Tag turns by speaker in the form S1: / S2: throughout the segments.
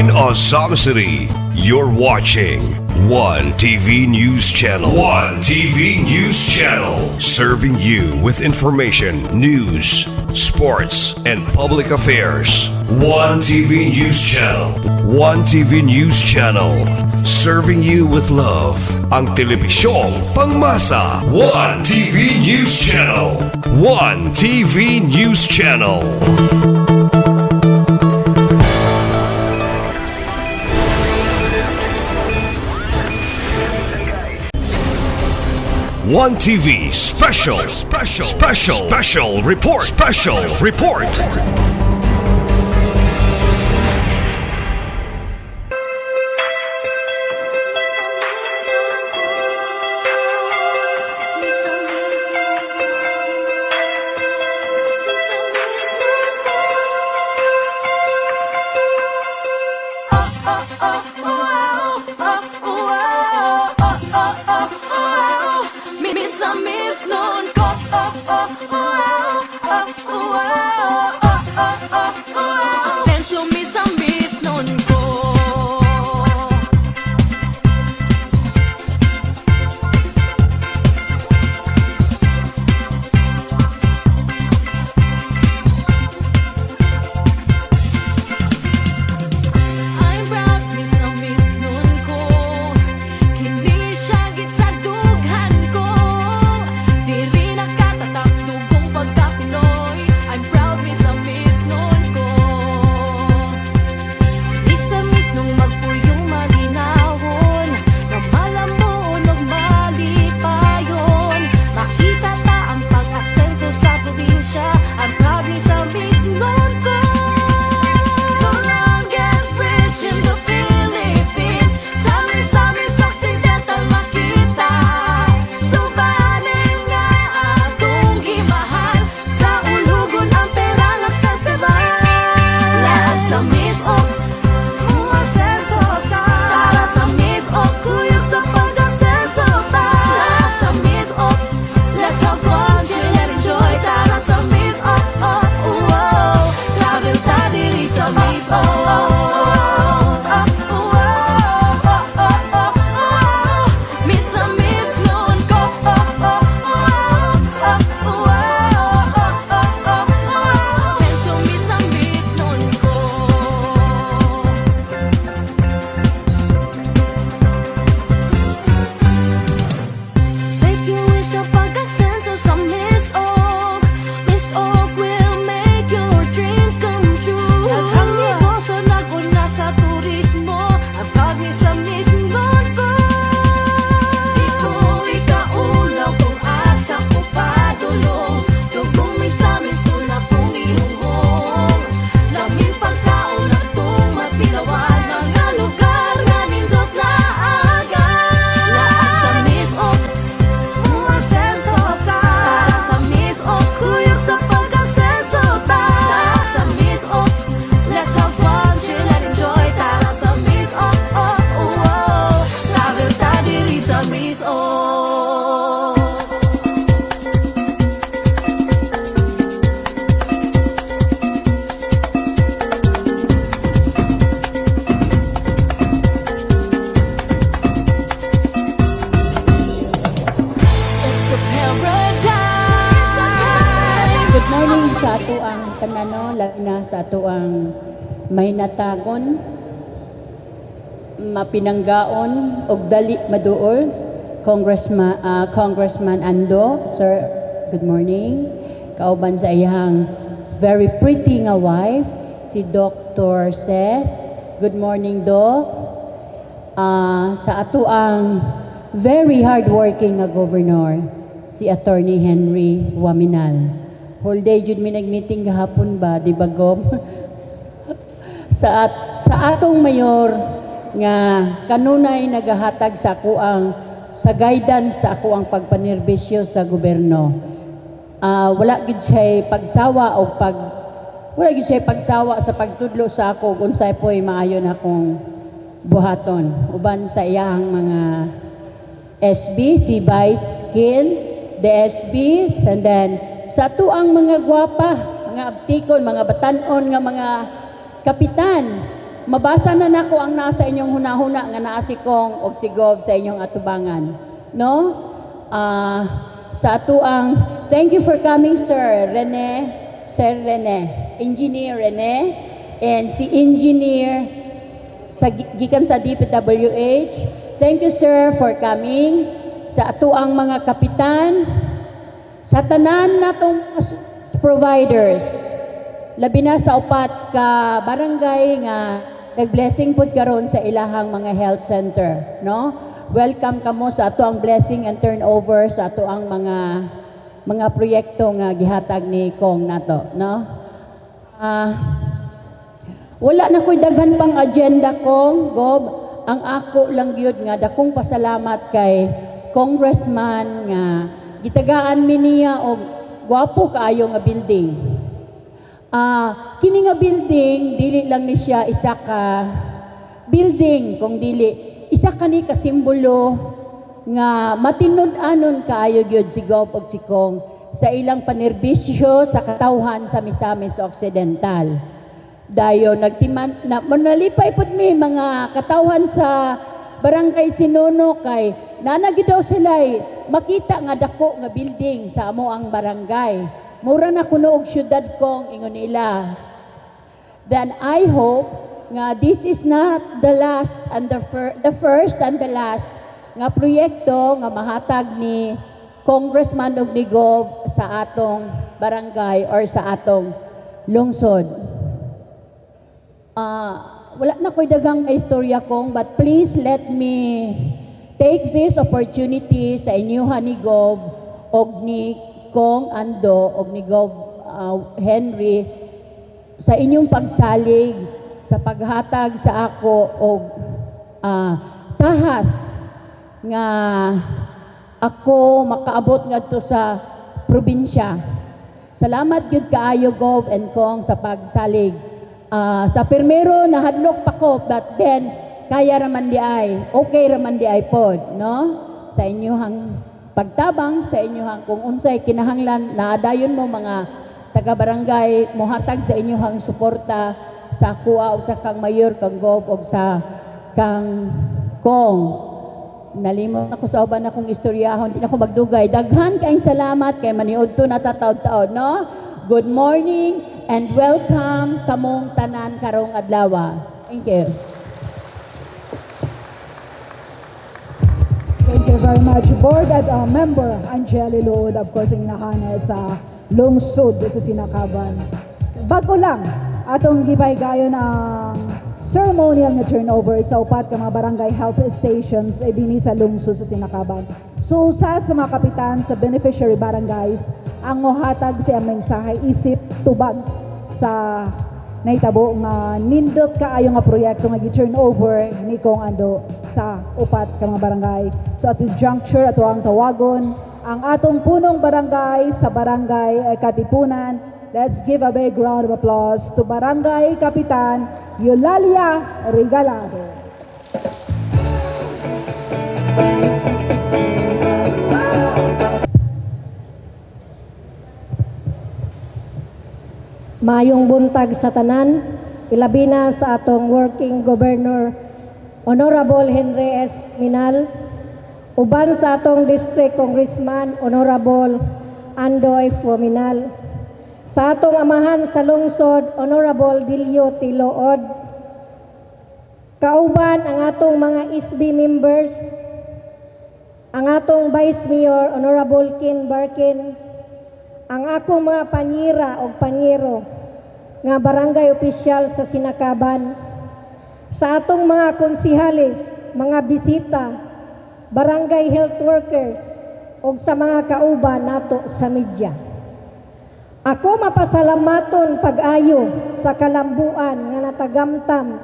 S1: in Azam City. You're watching One TV News Channel. One TV News Channel. Serving you with information, news, sports, and public affairs. One TV News Channel. One TV News Channel. Serving you with love. Ang telebisyong pangmasa. One TV News Channel. One TV News Channel. One TV special report.
S2: Sa ato ang tanano, lagna sa ato ang mahinatagon, mapinanggaon, og dali maduol, Congressman Ando. Sir, good morning. Kauban sa iyang very pretty nga wife, si Dr. Ses. Good morning, Doc. Sa ato ang very hardworking nga governor, si Attorney Henry Waminal. Whole day jud mi nag-meeting gahapon ba, di ba, Gom? sa atong mayor nga kanunay nagahatag sa ako sa guidance sa ako ang pagpanerbisyo sa gobyerno. Wala gid siya pagsawa sa pagtudlo sa ako kung sa'y po'y maayon akong buhaton. Uban sa iyang mga SB, si Vice Kill, the SBs, and then sa tuang mga gwapa, mga abtikon, mga batanon nga mga kapitan, mabasa na nako ang nasa inyong hunahuna nga naa si Kong og si Gov sa inyong atubangan. No? Sa atuang, thank you for coming, Sir Rene, Engineer Rene, and si Engineer gikan sa DPWH. Thank you, sir, for coming. Sa atuang mga kapitan, sa tanan natong providers, labi na sa upat ka barangay nga nag-blessing pud karon sa ilahang mga health center, no? Welcome kamo sa ato ang blessing and turnover sa ato ang mga proyekto nga gihatag ni Kong nato, no? Wala na ko'y daghan pang agenda Kong, Gob. Ang ako lang gyud nga dakong pasalamat kay Congressman nga gitagaan mi niya og gwapo kaayo nga building. Kini nga building dili lang ni siya isa ka building kung dili isa ka ni kasimbolo nga matinud-anon kaayo gyud si Gov og si Kong sa ilang panerbisyo sa katawhan sa Misamis Occidental. Dayo nagtiman na manalipay pud mi mga katawhan sa Barangay Sinuno kay nanagi daw sila makita nga dako nga building sa amo ang barangay. Mura na kuno og syudad Kong ingon nila. Then I hope nga this is not the last and the first and the last nga proyekto nga mahatag ni Congressman og ni Gov sa atong barangay or sa atong lungsod. Wala na ko'y dagang istorya Kong, but please let me take this opportunity sa inyuhan ni Gov og ni Kong Ando og ni Gov Henry sa inyong pagsalig sa paghatag sa ako og tahas nga ako makaabot ngadto sa probinsya. Salamat gyud kaayo Gov and Kong sa pagsalig. Sa pirmero nahadlok pa ko, but then kaya raman di ay, okay raman di ay pod, no? Sa inyong pagtabang, sa inyong kung unsay kinahanglan, naadayon mo mga taga-barangay, mohatag sa inyong suporta sa kuha o sa kang mayor, kang Gov o sa kang Kong. Nalimot ako sa uban akong istoryahon, di na ako magdugay. Daghan kayong salamat kay maniud to natataod-taod, no? Good morning and welcome kamong tanan karong adlaw. Thank you.
S3: Thank you very much, Board at Member Angeli Lood, of course, ang inahana sa lungsod sa Sinakaban. Bago lang, atong gibay-gayo ng ceremonial na turnover sa upat ka mga barangay health stations ay dini sa lungsod sa Sinakaban. So, sa mga kapitan sa beneficiary barangays, ang mohatag siya mensahe isip tubag sa naitabo nga nindot kaayo nga proyekto nga gi-turnover ni Kong Ando sa upat ka mga barangay. So at this juncture ato ang tawagon ang atong punong barangay sa barangay Katipunan. Let's give a big round of applause to Barangay Kapitan Eulalia Regalado.
S4: Mayong buntag sa tanan, ilabi na sa atong working governor, Honorable Henry S. Minal, uban sa atong district congressman, Honorable Andoy Minal, sa atong amahan sa lungsod, Honorable Dilio Tilood, kauban ang atong mga SB members, ang atong Vice Mayor, Honorable Ken Barkin, ang akong mga panyira o panyero nga barangay opisyal sa Sinakaban, sa atong mga konsihalis, mga bisita, barangay health workers, o sa mga kauban nato sa media. Ako mapasalamaton pag-ayo sa kalambuan nga natagamtam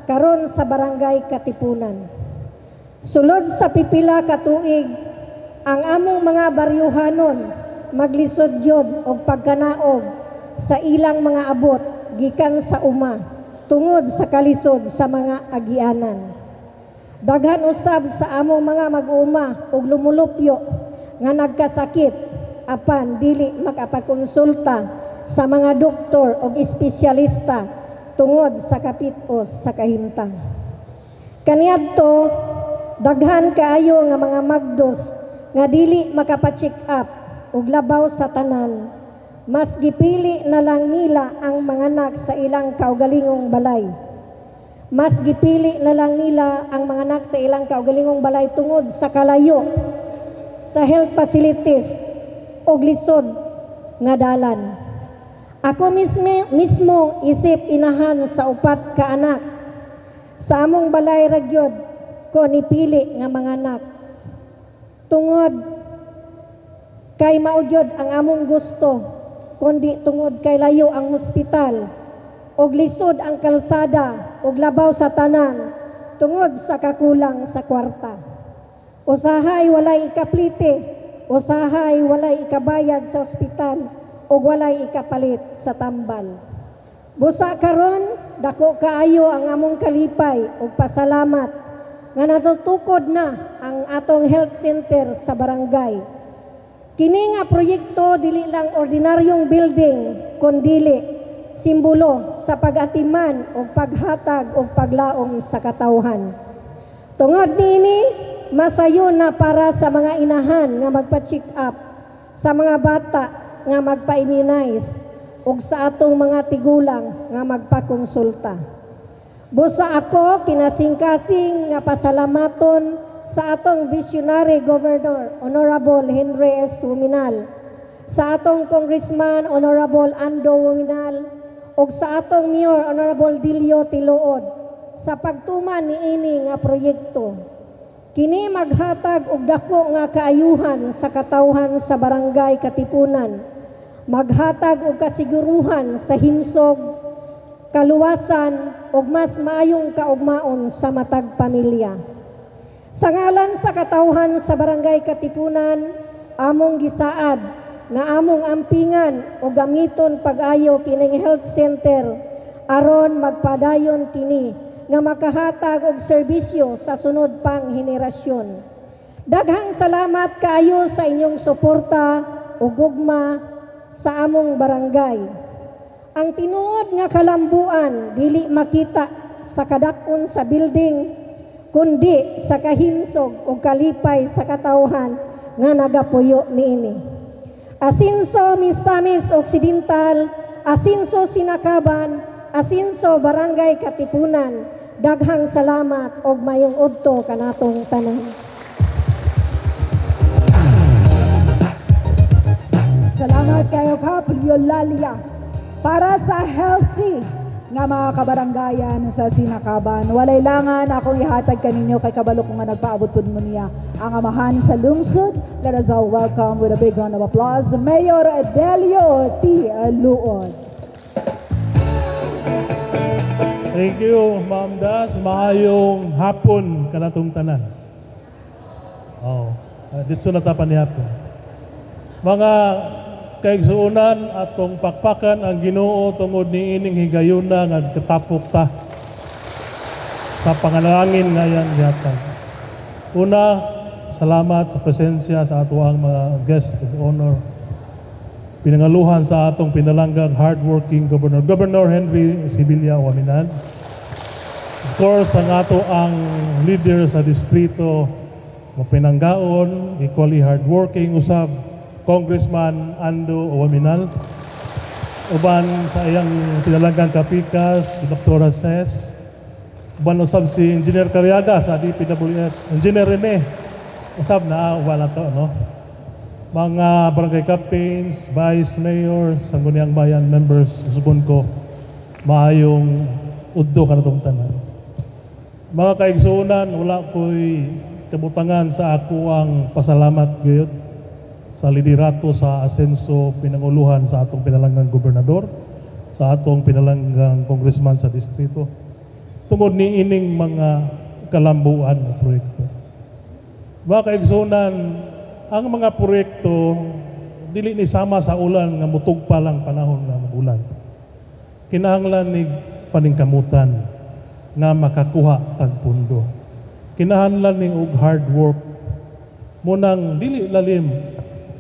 S4: karon sa barangay Katipunan. Sulod sa pipila ka tuig, ang among mga baryuhanon maglisod yod og pagkanaog sa ilang mga abot gikan sa uma tungod sa kalisod sa mga agianan. Daghan usab sa among mga mag-uuma og lumulupyo nga nagkasakit apan dili makapagkonsulta sa mga doktor og espesyalista tungod sa kapitos sa kahimtang. Kaniadto, daghan kaayo nga mga magdos nga dili makapacheck up ug labaw sa tanan, mas gipili na lang nila ang manganak sa ilang kaugalingong balay. Mas gipili na lang nila ang manganak sa ilang kaugalingong balay tungod sa kalayo sa health facilities ug lisod nga dalan. Ako mismo isip inahan sa upat ka anak. Sa among balay ragyod ko nipili nga manganak. Tungod kay maugyod ang among gusto, kundi tungod kay layo ang hospital, og lisod ang kalsada, og labaw sa tanan, tungod sa kakulang sa kwarta. Usahay walay ikaplite, usahay walay ikabayad sa ospital, og walay ikapalit sa tambal. Busa karon, dako kaayo ang among kalipay og pasalamat nga natutukod na ang atong health center sa barangay. Kini nga proyekto dili lang ordinaryong building, kundili simbolo sa pag-atiman o paghatag o paglaom sa katawhan. Tungod niini, masayon na para sa mga inahan nga magpa-check up, sa mga bata nga magpa-immunize, o sa atong mga tigulang nga magpakonsulta. Busa ako kinasing-kasing nga pasalamaton sa atong visionary governor, Honorable Henry S. Huminal, sa atong congressman, Honorable Ando Huminal, ug sa atong mayor, Honorable Dilio Tiluod, sa pagtuman niini nga proyekto. Kini maghatag og dako nga kaayuhan sa katawhan sa barangay Katipunan, maghatag og kasiguruhan sa himsog, kaluwasan ug mas maayong kaugmaon sa matag pamilya. Sa ngalan sa katawhan sa barangay Katipunan, among gisaad nga among ampingan o gamiton pag-ayo kining health center aron magpadayon kini nga makahatag og serbisyo sa sunod pang henerasyon. Daghang salamat kaayo sa inyong suporta o gugma sa among barangay. Ang tinuod nga kalambuan dili makita sa kadakon sa building, kundi sa kahimsog o kalipay sa katawhan nga nagapuyo niini. Asinso Misamis Occidental, Asinso Sinakaban, Asinso Barangay Katipunan, daghang salamat og mayong udto kanatong tanan.
S3: Salamat kayo Kap Lalia para sa healthy nga mga kabaranggayan sa Sinakaban. Walay langan akong ihatag kaninyo kay kabalo ko nga nagpaabot po mo niya ang amahan sa lungsod. Let us all welcome with a big round of applause Mayor Delio T. Luod.
S5: Thank you, Ma'am Das. Maayong hapon kanatong tanan. Dito na tapan ni hapon. Mga kaigsuunan atong pakpakan ang Ginoo tungod ni ining higayuna nga katapok ta sa panganalangin ngayon yata. Una, salamat sa presensya sa ato ang mga guest of honor. Pinangaluhan sa atong pinalanggang hardworking Governor Henry Sibilia Huaminan. Of course, ang ato ang leader sa distrito mapinanggaon, equally hardworking usab Congressman Ando Huaminan, uban sa iyang pinalanggang kapikas, si Dr. Ses, uban usab si Engineer Cariaga sa DPWH, Engineer Rene, usab na uban na to, no? Mga barangay captains, vice mayor, sangguniang bayan members, usbon ko, maayong uddo kanatong tanan. Mga kaigsuunan, wala ko'y kabutangan sa ako ang pasalamat gayud sa liderato sa asenso pinanguluhan sa atong pinalanggang gobernador, sa atong pinalanggang congressman sa distrito, tungod ni ining mga kalambuan na proyekto. Mga kaigsunan, ang mga proyekto dili ni sama sa ulan nga mutugpa lang panahon nga magulan. Kinahanglan ni paningkamutan nga makakuha tag pundo. Kinahanglan ni og hard work munang dili lalim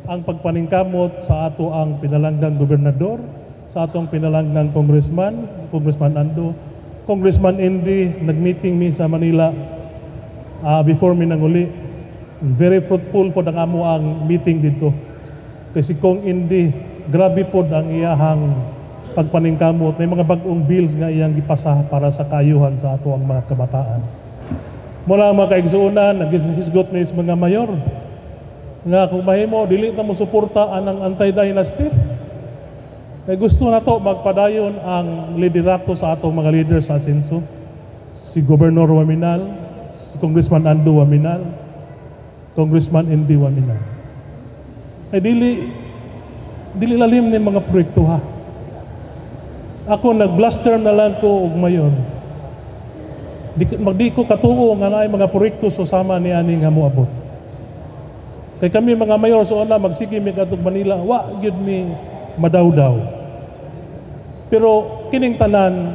S5: ang pagpaningkamot sa ato ang pinalanggang gobernador sa atong pinalanggang Congressman Ando, Congressman Indy, nag-meeting mi sa Manila before mi nanguli. Very fruitful po ang amo ang meeting dito. Kasi Kong Indy, grabe po ang iyahang pagpaningkamot. May mga bagong bills nga iyang gipasa para sa kaayuhan sa ato ang mga kabataan. Mula ang mga kaigsuunan, naghisgot na mga mayor, nga kung mahimo, dili na mo suporta anang anti-dynasty. Kaya gusto na to magpadayon ang liderato sa atong mga leaders sa asenso. Si Governor Waminal, si Congressman Ando Waminal, Congressman Indy Waminal. Ay dili lalim ni mga proyekto ha. Ako nag-last term na lang ko og mayor. Di ko katuo nga naay mga proyekto susama ni ani nga moabot. Kay kami mga mayor so na magsige mi kadtog Manila, wa gyud mi madawdaw. Pero kining tanan,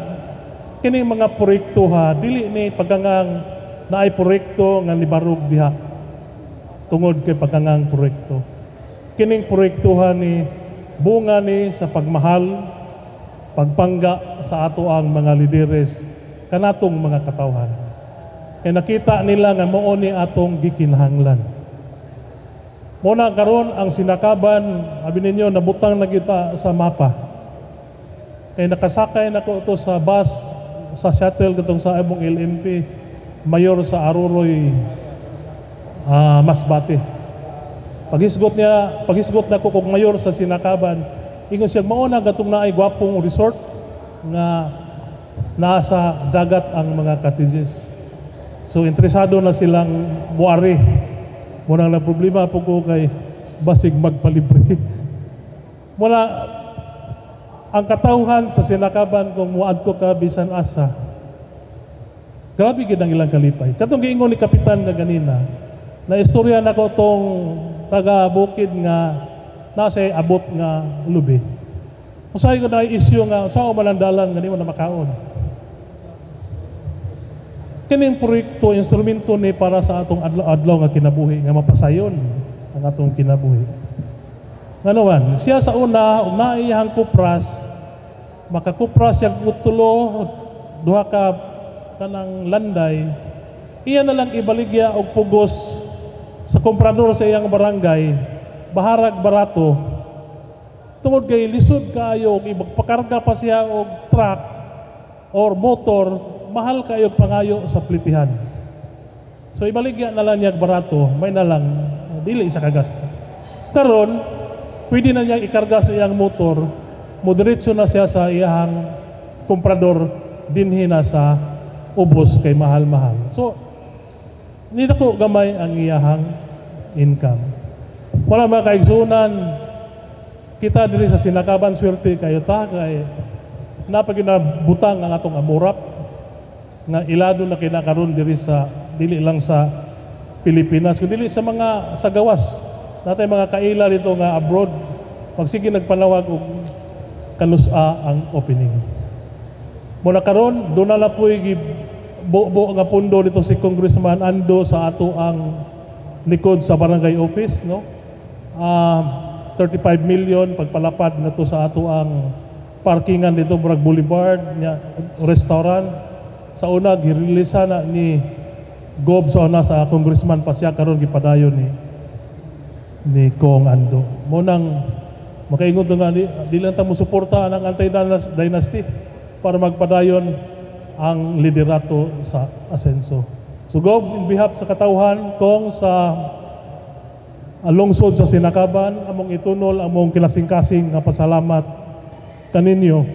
S5: kining mga proyekto ha, dili ni pagkangang naay proyekto nga nibarog diha. Tungod kay pagkangang proyekto. Kining proyekto ha ni bunga ni sa pagmahal, pagpangga sa ato ang mga lideres kanatong mga katawhan. Kaya nakita nila nga mao ni atong gikinahanglan. Muna karon ang sinakaban, abi ninyo nabutang na kita sa mapa. Kaya nakasakay na ko ito sa bus, sa shuttle katong sa among LMP, mayor sa Aruroy, Masbate. Pagisgot na ko kung mayor sa sinakaban, ingon siya, mauna gatong naay gwapong resort nga nasa dagat ang mga cottages. So interesado na silang muari. Muna na problema po ko kay basig magpalibre. Muna ang katawhan sa sinakaban kung muadto ka bisan asa. Grabe gid ang ilang kalipay. Katong giingon ni kapitan nga ganina, na istorya nako tong taga bukid nga nasa abot nga lubi. Usay ko na issue nga sao malandalan nga nimo na makaon. Kining proyekto instrumento ni para sa atong adlaw nga kinabuhi nga mapasayon ang atong kinabuhi. Nga naman, siya sa una, naiyahang kupras, makakupras siyang utulo, duha ka kanang landay, iya na lang ibaligya og pugos sa komprador sa iyang barangay, baharag barato, tungod kay lisod kaayo, ipagpakarga pa siya og truck or motor, mahal kayo pangayo sa plitihan. So ibaligya na lang niya barato, may na lang, dili isa kagasta. Karon, pwede na niya ikarga sa iyang motor, moderetso na siya sa iyang komprador, dinhi na sa ubos kay mahal-mahal. So, hindi ko gamay ang iyahang income. Wala mga kaigsunan, kita diri sa sinakaban, swerte kayo ta, kay napaginabutang ang atong amurap, nga ilado na kinakaroon diri sa, dili lang sa Pilipinas, kundi dili sa mga sagawas. Natay mga kaila dito nga abroad, magsige nagpanawag og kalusa ang opening. Muna karon, doon na po'y buo nga pundo dito si Congressman Ando sa ato ang likod sa barangay office, no? 35 million pagpalapad na to sa ato ang parkingan dito Bragg Boulevard, restaurant. Sa una girelisa na ni Gob sa una sa Congressman pa siya karon gipadayon ni Kong Ando. Munang makaingon nga di lang ta mo suporta ang anti-dynasty para magpadayon ang liderato sa asenso. So Gob, in behalf sa katawhan kong sa lungsod sa Sinakaban, among itunol among kilasing-kasing nga pasalamat kaninyo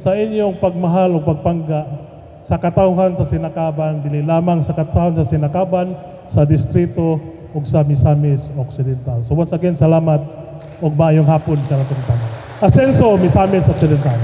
S5: sa inyong pagmahal o pagpangga sa katawhan sa Sinakaban, dili lamang sa katawhan sa Sinakaban, sa distrito ug sa Misamis Occidental. So once again, salamat ug maayong hapon sa natong tanan. Asenso, Misamis Occidental.